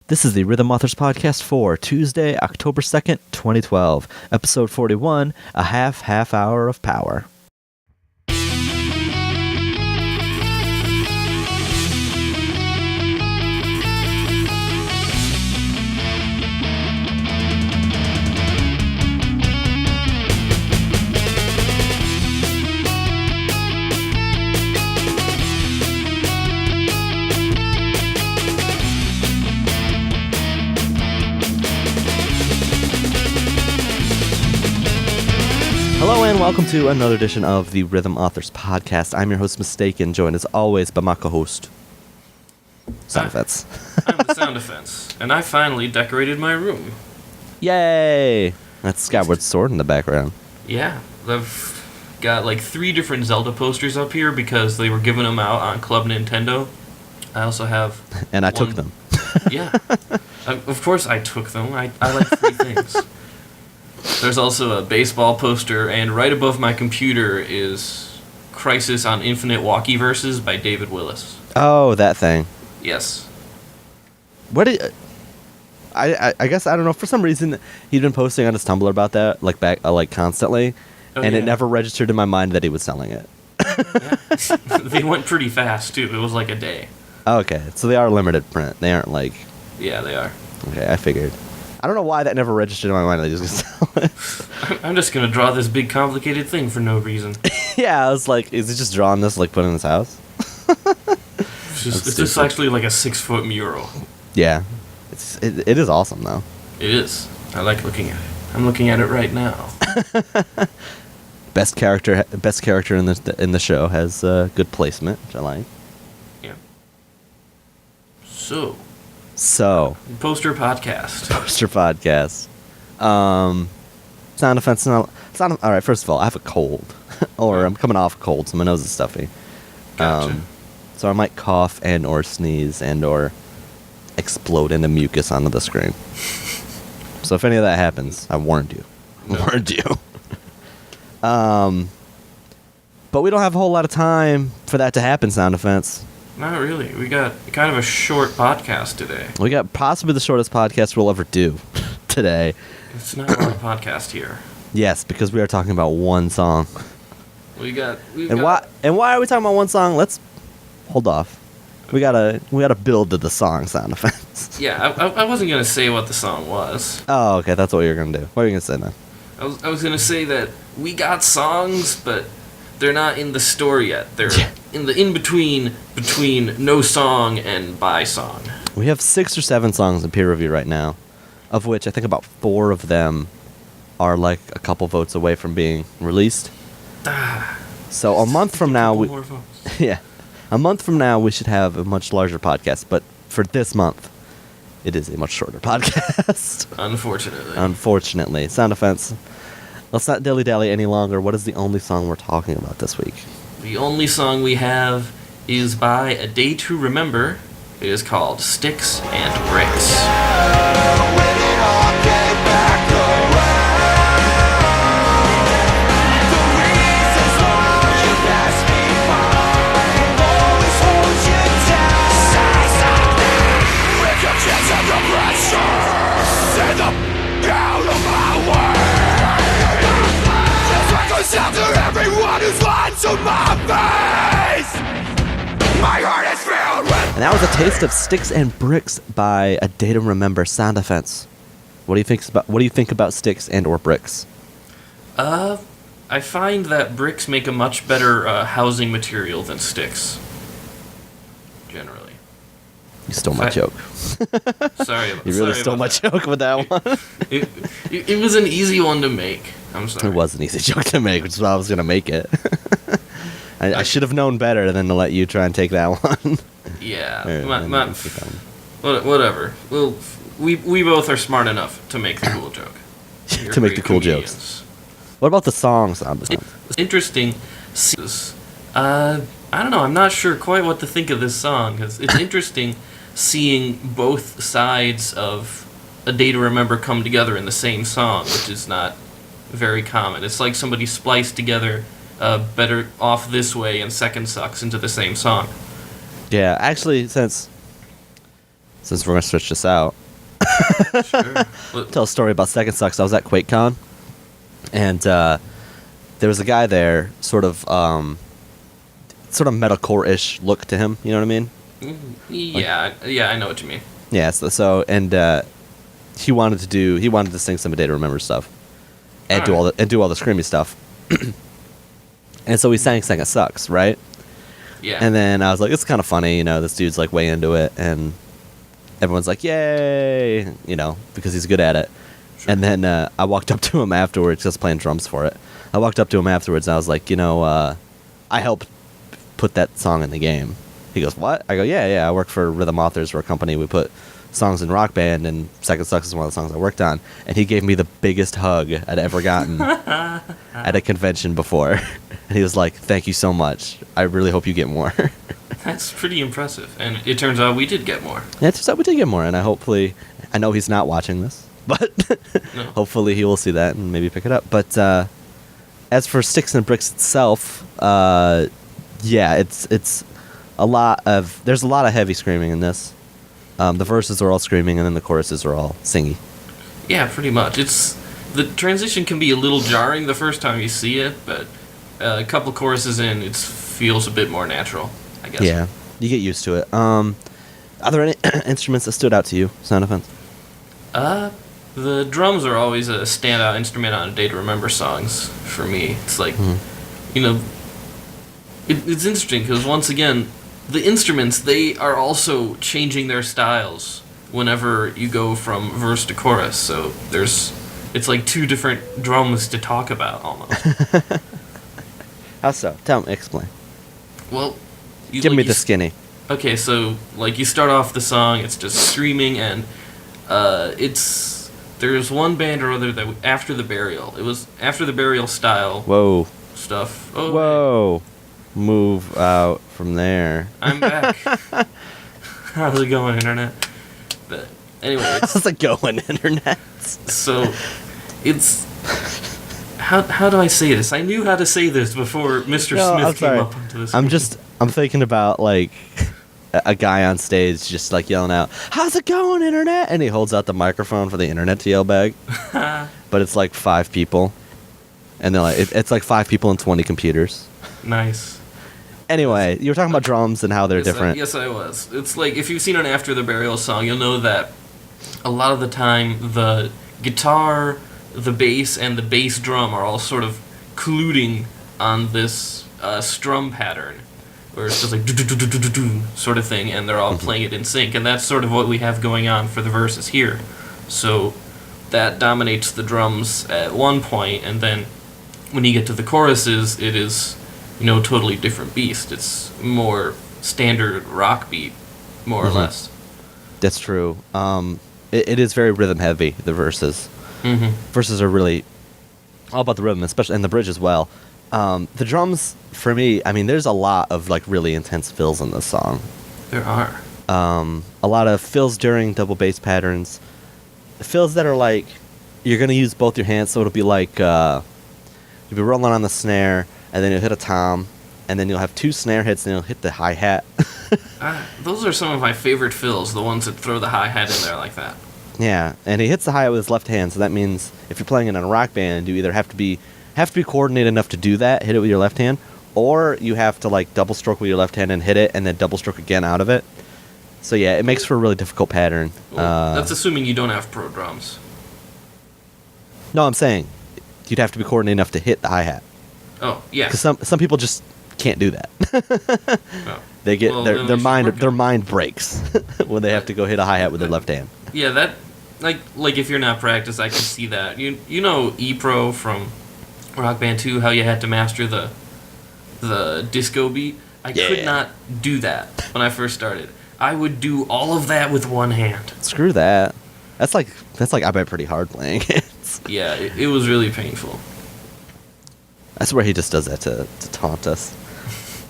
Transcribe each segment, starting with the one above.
This is the Rhythm Authors Podcast for Tuesday, October 2nd, 2012, episode 41, A Half Hour of Power. Hello and welcome to another edition of the Rhythm Authors Podcast. I'm your host, Mystakin, joined as always by my co-host, SoundDefense. I'm the SoundDefense, and I finally decorated my room. Yay! That's Skyward Sword in the background. Yeah, I've got like 3 different Zelda posters up here because they were giving them out on Club Nintendo. I also have And I took them. Yeah. Of course I took them. I like 3 things. There's also a baseball poster, and right above my computer is Crisis on Infinite Walkie-Verses by David Willis. Oh, that thing. Yes. What did... I guess, I don't know, for some reason, he'd been posting on his Tumblr about that, like constantly, and yeah. it never registered in my mind that he was selling it. Yeah. They went pretty fast, too. It was like a day. Okay, so they are limited print. They aren't like... Yeah, they are. Okay, I figured. I don't know why that never registered in my mind that he was going to sell it. I'm just going to draw this big complicated thing for no reason. Yeah, I was like, is he just drawing this, like, put in his house? It's just actually like a 6-foot mural. Yeah. It is awesome, though. It is. I like looking at it. I'm looking at it right now. Best character in the show has good placement, which I like. Yeah. So. Poster Poster podcast. Sound effects. All right, first of all, I have a cold. Or I'm coming off a cold, so my nose is stuffy. Gotcha. So I might cough and or sneeze and or explode into mucus onto the screen. So if any of that happens, I warned you. But we don't have a whole lot of time for that to happen, Sound Defense. Not really. We got kind of a short podcast today. We got possibly the shortest podcast we'll ever do today. It's not a lot of podcast here. Yes, because we are talking about one song. Why are we talking about one song? Let's hold off. We gotta build to the song, Sound Defense. Yeah, I wasn't gonna say what the song was. Oh, okay, that's what you're gonna do. What are you gonna say then? I was gonna say that we got songs, but they're not in the story yet. They're in the in-between no song and by song. We have 6 or 7 songs in peer review right now, of which I think about 4 of them are like a couple votes away from being released. So a month from now, a month from now we should have a much larger podcast. But for this month, it is a much shorter podcast. Unfortunately, Sound Defense. Let's not dilly-dally any longer. What is the only song we're talking about this week? The only song we have is by A Day to Remember. It is called Sticks and Bricks. After everyone who's lied to my face, my heart is filled with. And that was a taste of Sticks and Bricks by A Day to Remember, Sound Defense. What do you think about Sticks and or Bricks? I find that bricks make a much better housing material than sticks. Generally. You stole my joke. Sorry. You really stole my joke with that one. It was an easy one to make. I'm sorry. It was an easy joke to make, which is why I was going to make it. I should have known better than to let you try and take that one. Yeah. Whatever. Well, we both are smart enough to make the cool joke. To make the cool jokes. What about the songs? It's interesting. I don't know. I'm not sure quite what to think of this song. It's interesting seeing both sides of A Day to Remember come together in the same song, which is not very common. It's like somebody spliced together Better Off This Way and Second Sucks into the same song. Yeah, actually, since since we're gonna switch this out. Sure. Tell a story about Second Sucks. I was at QuakeCon, and there was a guy there, sort of metalcore-ish look to him. You know what I mean? Yeah, I know what you mean. Yeah. He wanted to sing some A Day to Remember stuff, and do all the screamy stuff. And so we sang Second Sucks, right? Yeah. And then I was like, it's kind of funny, this dude's like way into it, and everyone's like, yay, because he's good at it. Sure. And then I walked up to him afterwards, just playing drums for it. I walked up to him afterwards, and I was like, I helped put that song in the game. He goes, what? I go, yeah, I work for Rhythm Authors. We're a company. We put songs in Rock Band, and Second Sucks is one of the songs I worked on. And he gave me the biggest hug I'd ever gotten at a convention before. And he was like, thank you so much. I really hope you get more. That's pretty impressive. And it turns out we did get more. Yeah, it turns out we did get more. And I know he's not watching this, but No. hopefully he will see that and maybe pick it up. But as for Sticks and Bricks itself, it's a lot of, there's a lot of heavy screaming in this. The verses are all screaming, and then the choruses are all singy. Yeah, pretty much. The transition can be a little jarring the first time you see it, but a couple choruses in, it feels a bit more natural, I guess. Yeah, you get used to it. Are there any instruments that stood out to you, Sound Defense? The drums are always a standout instrument on A Day to Remember songs for me. It's like, it's interesting because once again, the instruments, they are also changing their styles whenever you go from verse to chorus. So it's like two different drums to talk about almost. How so? Explain. Well, Give me the skinny. Okay, so like you start off the song, it's just screaming, and there's one band or other that after the burial. It was after the burial style. Whoa. Stuff. Oh, whoa. Hey. Move out from there. I'm back. How's it going, Internet? But anyway, how's it going, Internet? So, it's how do I say this? I knew how to say this before Mr. Smith came up onto this. I'm thinking about like a guy on stage just like yelling out, "How's it going, Internet?" And he holds out the microphone for the Internet to yell back. But it's like 5 people, and they're like, it's like 5 people and 20 computers. Nice. Anyway, you were talking about drums and how they're different. Yes, I was. It's like, if you've seen an After the Burial song, you'll know that a lot of the time the guitar, the bass, and the bass drum are all sort of colluding on this strum pattern, where it's just like do-do-do-do-do-do sort of thing, and they're all playing it in sync, and that's sort of what we have going on for the verses here. So that dominates the drums at one point, and then when you get to the choruses, it is totally different beast. It's more standard rock beat, more or less. That's true. It is very rhythm heavy, the verses. Verses are really all about the rhythm, especially, and the bridge as well. The drums, for me, I mean, there's a lot of like really intense fills in this song. There are. A lot of fills during double bass patterns. Fills that are like, you're going to use both your hands, so it'll be like, you'll be rolling on the snare, and then you'll hit a tom, and then you'll have 2 snare hits, and you'll hit the hi-hat. Those are some of my favorite fills, the ones that throw the hi-hat in there like that. Yeah, and he hits the hi-hat with his left hand, so that means if you're playing it in a rock band, you either have to be coordinated enough to do that, hit it with your left hand, or you have to like double stroke with your left hand and hit it, and then double stroke again out of it. So yeah, it makes for a really difficult pattern. Well, that's assuming you don't have pro drums. No, I'm saying you'd have to be coordinated enough to hit the hi-hat. Oh, yeah. Because some people just can't do that. Oh. They get their mind breaks when they have to go hit a hi-hat with their left hand. Yeah, that like if you're not practiced, I can see that. You know E-Pro from Rock Band 2, how you had to master the disco beat. I could not do that when I first started. I would do all of that with one hand. Screw that. That's like I bet pretty hard playing it. Yeah, it was really painful. I swear he just does that to taunt us.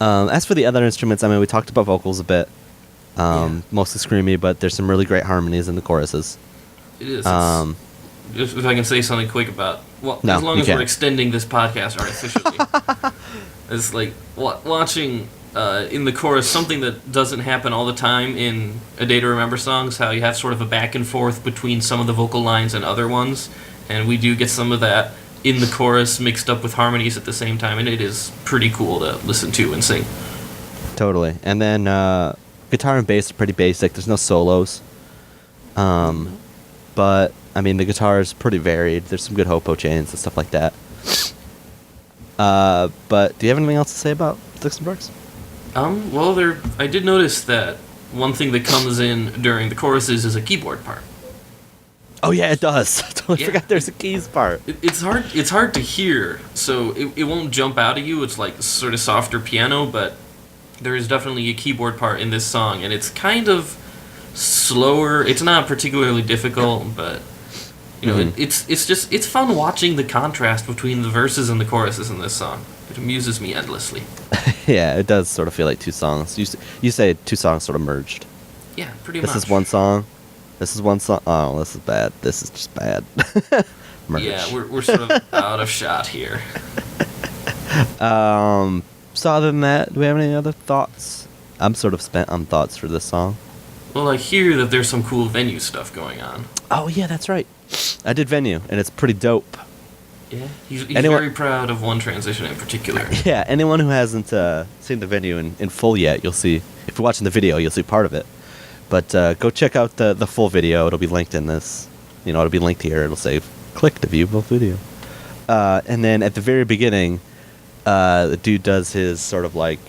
As for the other instruments, I mean, we talked about vocals a bit. Mostly screamy, but there's some really great harmonies in the choruses. It is. If I can say something quick about... Well, no, as long as can't. We're extending this podcast artificially. It's like watching in the chorus, something that doesn't happen all the time in A Day to Remember songs, how you have sort of a back and forth between some of the vocal lines and other ones, and we do get some of that in the chorus mixed up with harmonies at the same time, and it is pretty cool to listen to and sing. Totally. And then guitar and bass are pretty basic. There's no solos. But, I mean, the guitar is pretty varied. There's some good hopo chains and stuff like that. But do you have anything else to say about Sticks and Bricks? Well, I did notice that one thing that comes in during the choruses is a keyboard part. Oh yeah, it does. I totally Yeah. forgot there's a keys part. It's hard to hear, so it won't jump out at you. It's like sort of softer piano, but there is definitely a keyboard part in this song, and it's kind of slower. It's not particularly difficult, but you know, it's fun watching the contrast between the verses and the choruses in this song. It amuses me endlessly. Yeah, it does sort of feel like two songs. You say two songs sort of merged. Yeah, pretty much. This is one song. This is one song. Oh, this is bad. This is just bad. Merge. Yeah, we're sort of out of shot here. So other than that, do we have any other thoughts? I'm sort of spent on thoughts for this song. Well, I hear that there's some cool venue stuff going on. Oh yeah, that's right. I did Venue, and it's pretty dope. Yeah, he's Anyone- very proud of one transition in particular. Yeah, anyone who hasn't seen the Venue in full yet, you'll see. If you're watching the video, you'll see part of it. But go check out the full video. It'll be linked in this. You know, it'll be linked here. It'll say, click to view full video. And then at the very beginning, the dude does his sort of like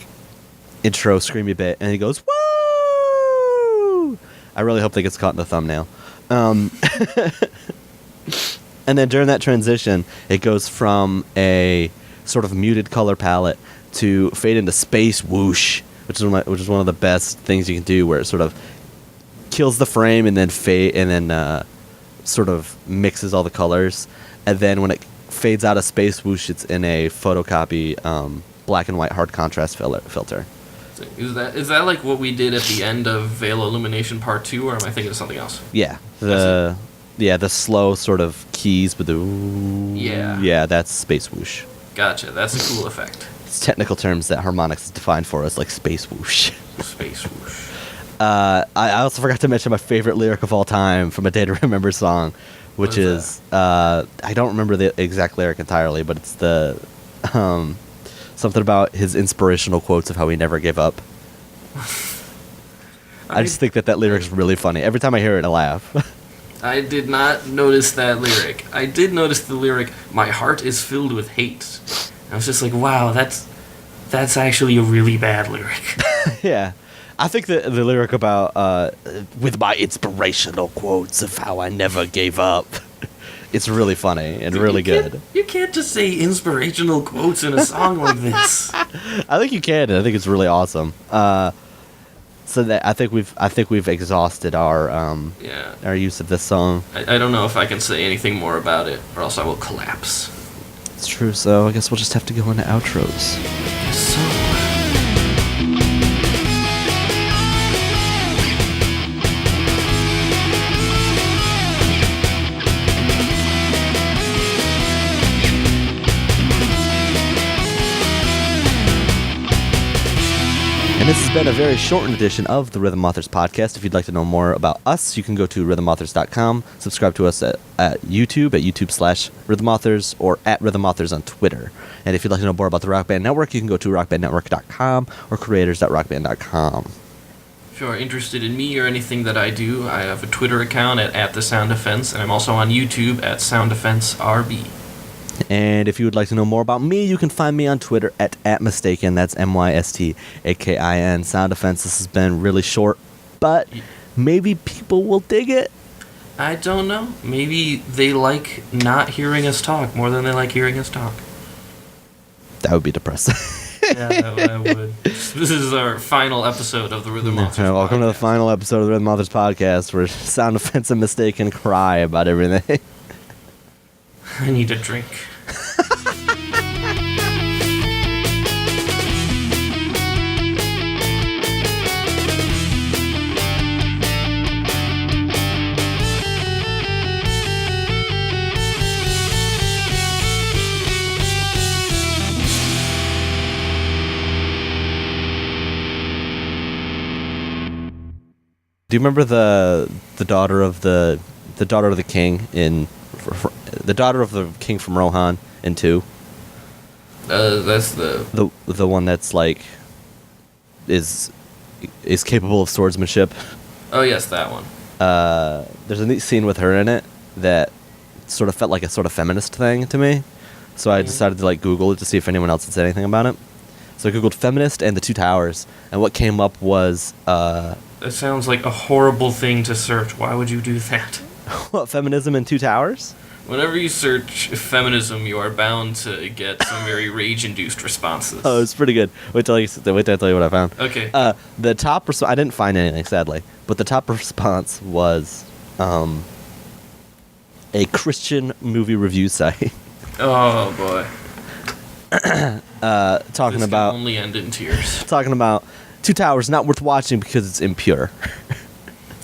intro screamy bit, and he goes, "Woo!" I really hope that gets caught in the thumbnail. And then during that transition, it goes from a sort of muted color palette to fade into space whoosh, which is one of the best things you can do, where it sort of kills the frame and then sort of mixes all the colors, and then when it fades out of space whoosh, it's in a photocopy black and white hard contrast filter. Is that like what we did at the end of Veil Illumination Part 2, or am I thinking of something else? Yeah, the slow sort of keys with the that's space whoosh. Gotcha. That's a cool effect. It's technical terms that harmonics is defined for us, like space whoosh. Space whoosh. I also forgot to mention my favorite lyric of all time from a Day to Remember song, which is I don't remember the exact lyric entirely, but it's the something about his inspirational quotes of how he never gave up. I just think that lyric is really funny. Every time I hear it, I laugh. I did not notice that lyric. I did notice the lyric, "My heart is filled with hate." I was just like, wow, that's actually a really bad lyric. Yeah. I think the lyric about with my inspirational quotes of how I never gave up, it's really funny and really good. You can't just say inspirational quotes in a song like this. I think you can. I think it's really awesome. So that I think we've exhausted our use of this song. I don't know if I can say anything more about it, or else I will collapse. It's true. So I guess we'll just have to go into outros. Guess so. And this has been a very shortened edition of the Rhythm Authors podcast. If you'd like to know more about us, you can go to rhythmauthors.com, subscribe to us at YouTube, at YouTube/rhythmauthors, or at rhythmauthors on Twitter. And if you'd like to know more about the Rock Band Network, you can go to rockbandnetwork.com or creators.rockband.com. If you're interested in me or anything that I do, I have a Twitter account at TheSoundDefense, and I'm also on YouTube at SoundDefenseRB. And if you would like to know more about me, you can find me on Twitter at Mystakin. That's MYSTAKIN. Sound Defense. This has been really short, but maybe people will dig it. I don't know. Maybe they like not hearing us talk more than they like hearing us talk. That would be depressing. Yeah, that would. This is our final episode of the Rhythm Authors Welcome to the podcast. final episode of the Rhythm Authors podcast, where Sound Defense and Mystakin cry about everything. I need a drink. you remember the daughter of the king in the daughter of the king from Rohan in 2? That's The one that's like is capable of swordsmanship. Oh yes, that one. There's a neat scene with her in it that sort of felt like a sort of feminist thing to me. So I decided to like Google it to see if anyone else had said anything about it. So I Googled feminist and the Two Towers, and what came up was That sounds like a horrible thing to search. Why would you do that? what, feminism and Two Towers? Whenever you search feminism, you are bound to get some very rage-induced responses. Oh, it's pretty good. Wait till I tell you what I found. Okay. The top I didn't find anything, sadly, but the top response was a Christian movie review site. Oh boy. Talking This about can only end in tears. talking about Two Towers not worth watching because it's impure.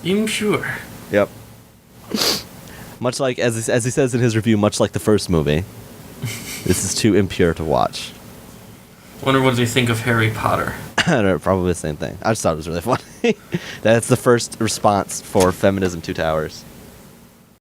Impure. Yep. Much like as he says in his review, much like the first movie, this is too impure to watch. Wonder what they think of Harry Potter. I don't know, probably the same thing. I just thought it was really funny. That's the first response for Feminism Two Towers.